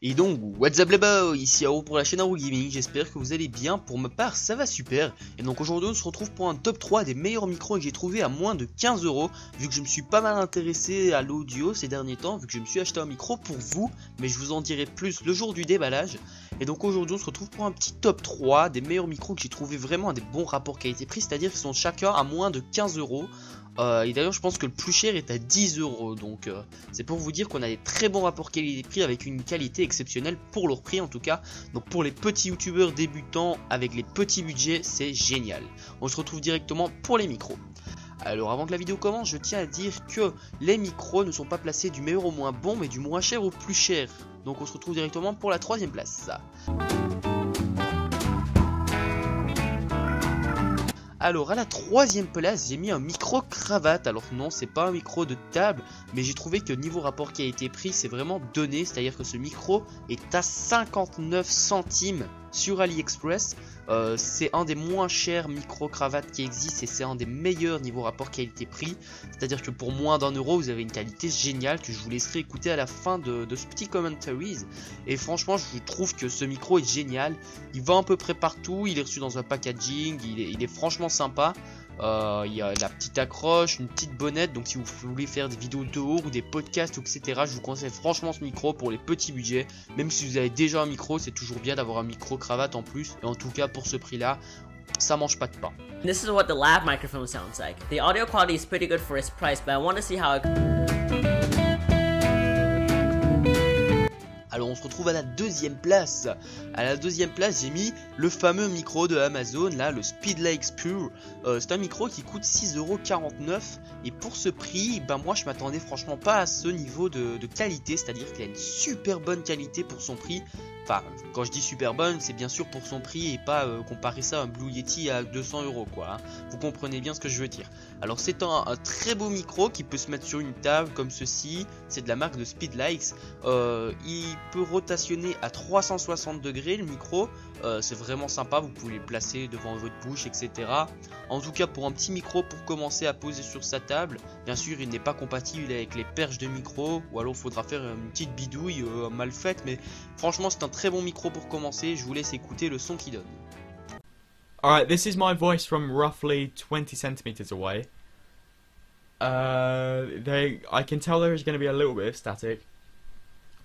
Et donc, what's up les boys, ici Haro pour la chaîne Haro Gaming, j'espère que vous allez bien, pour ma part ça va super. Et donc aujourd'hui on se retrouve pour un top 3 des meilleurs micros que j'ai trouvé à moins de 15 €, vu que je me suis pas mal intéressé à l'audio ces derniers temps, vu que je me suis acheté un micro pour vous, mais je vous en dirai plus le jour du déballage. Et donc aujourd'hui on se retrouve pour un petit top 3 des meilleurs micros que j'ai trouvé vraiment à des bons rapports qualité-prix, c'est-à-dire qu'ils sont chacun à moins de 15 €. Et d'ailleurs je pense que le plus cher est à 10 €, donc c'est pour vous dire qu'on a des très bons rapports qualité-prix avec une qualité exceptionnelle pour leur prix en tout cas. Donc pour les petits youtubeurs débutants avec les petits budgets, c'est génial. On se retrouve directement pour les micros. Alors avant que la vidéo commence, je tiens à dire que les micros ne sont pas placés du meilleur au moins bon, mais du moins cher au plus cher. Donc on se retrouve directement pour la 3ème place. Alors à la 3ème place, j'ai mis un micro cravate. Alors non, c'est pas un micro de table, mais j'ai trouvé que niveau rapport qualité-prix, c'est vraiment donné. C'est-à-dire que ce micro est à 59 centimes sur AliExpress. C'est un des moins chers micro cravates qui existent et c'est un des meilleurs niveau rapport qualité-prix. C'est-à-dire que pour moins d'1 €, vous avez une qualité géniale que je vous laisserai écouter à la fin de ce petit commentaries. Et franchement, je trouve que ce micro est génial. Il va à peu près partout, il est reçu dans un packaging, il est franchement sympa. Il y a la petite accroche, une petite bonnette, donc si vous voulez faire des vidéos dehors ou des podcasts etc, je vous conseille franchement ce micro pour les petits budgets. Même si vous avez déjà un micro, c'est toujours bien d'avoir un micro cravate en plus, et en tout cas pour ce prix là, ça mange pas de pain. This is what the lav microphone sounds like. The audio quality is pretty good for its price, but I want to see how Alors on se retrouve à la 2ème place. À la 2ème place, j'ai mis le fameux micro de Amazon, là, le Speedlike Pure. C'est un micro qui coûte 6,49 €. Et pour ce prix, ben moi je m'attendais franchement pas à ce niveau de qualité. C'est-à-dire qu'il a une super bonne qualité pour son prix. Enfin, quand je dis super bonne, c'est bien sûr pour son prix et pas comparer ça à un Blue Yeti à 200 € quoi. Hein. Vous comprenez bien ce que je veux dire. Alors c'est un très beau micro qui peut se mettre sur une table comme ceci. C'est de la marque de Speedlikes. Il peut rotationner à 360 degrés le micro. C'est vraiment sympa, vous pouvez le placer devant votre bouche etc. En tout cas pour un petit micro pour commencer à poser sur sa table. Bien sûr il n'est pas compatible avec les perches de micro, ou alors il faudra faire une petite bidouille mal faite, mais franchement c'est un très bon micro pour commencer. Je vous laisse écouter le son qu'il donne. Alright, this is my voice from roughly 20 centimeters away. I can tell there is going to be a little bit of static,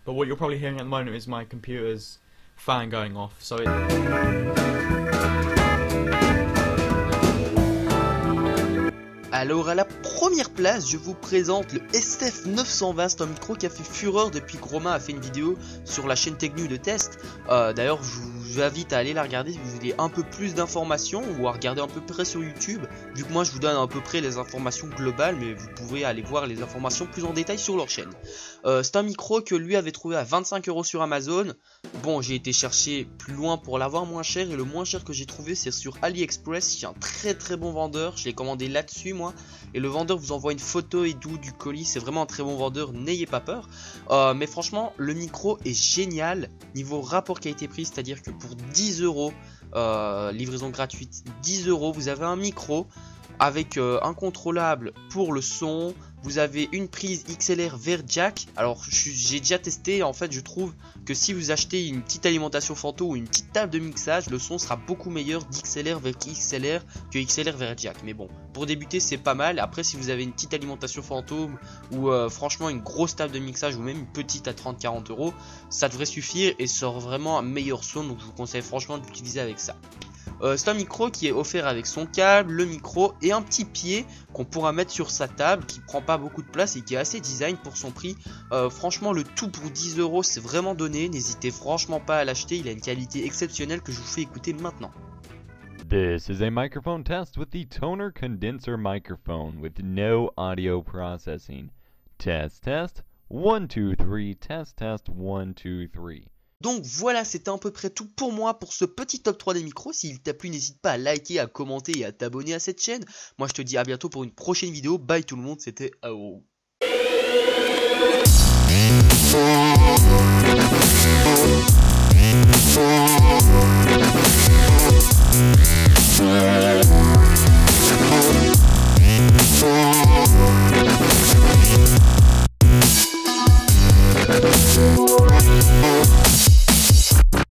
but what you're probably hearing at the moment is my computer's fan going off, so it... Alors à la 1ère place, je vous présente le STF 920, c'est un micro qui a fait fureur depuis que Romain a fait une vidéo sur la chaîne Technu de test. D'ailleurs je vous invite à aller la regarder si vous voulez un peu plus d'informations, ou à regarder à peu près sur YouTube, vu que moi je vous donne à peu près les informations globales, mais vous pouvez aller voir les informations plus en détail sur leur chaîne. C'est un micro que lui avait trouvé à 25 € sur Amazon. Bon, j'ai été chercher plus loin pour l'avoir moins cher, et le moins cher que j'ai trouvé c'est sur AliExpress. J'ai un très bon vendeur, je l'ai commandé là-dessus moi, et le vendeur vous envoie une photo et tout du colis. C'est vraiment un très bon vendeur, n'ayez pas peur. Mais franchement le micro est génial niveau rapport qualité-prix, c'est à dire que pour 10 €, livraison gratuite 10 €, vous avez un micro avec un contrôlable pour le son. Vous avez une prise XLR vers jack. Alors j'ai déjà testé, en fait je trouve que si vous achetez une petite alimentation Fanto ou une petite table de mixage, le son sera beaucoup meilleur d'XLR vers XLR que XLR vers jack. Mais bon, pour débuter c'est pas mal. Après si vous avez une petite alimentation fantôme ou franchement une grosse table de mixage, ou même une petite à 30-40 €, ça devrait suffire et sort vraiment un meilleur son. Donc je vous conseille franchement d'utiliser avec ça. C'est un micro qui est offert avec son câble, le micro et un petit pied qu'on pourra mettre sur sa table, qui prend pas beaucoup de place et qui est assez design pour son prix. Franchement le tout pour 10 € c'est vraiment donné, n'hésitez franchement pas à l'acheter, il a une qualité exceptionnelle que je vous fais écouter maintenant. This is a microphone test with the Toner Condenser microphone with no audio processing. Test, test, 1, 2, 3, test, test, 1, 2, 3. Donc voilà, c'était à peu près tout pour moi pour ce petit top 3 des micros. S'il t'a plu, n'hésite pas à liker, à commenter et à t'abonner à cette chaîne. Moi je te dis à bientôt pour une prochaine vidéo. Bye tout le monde, c'était Haro.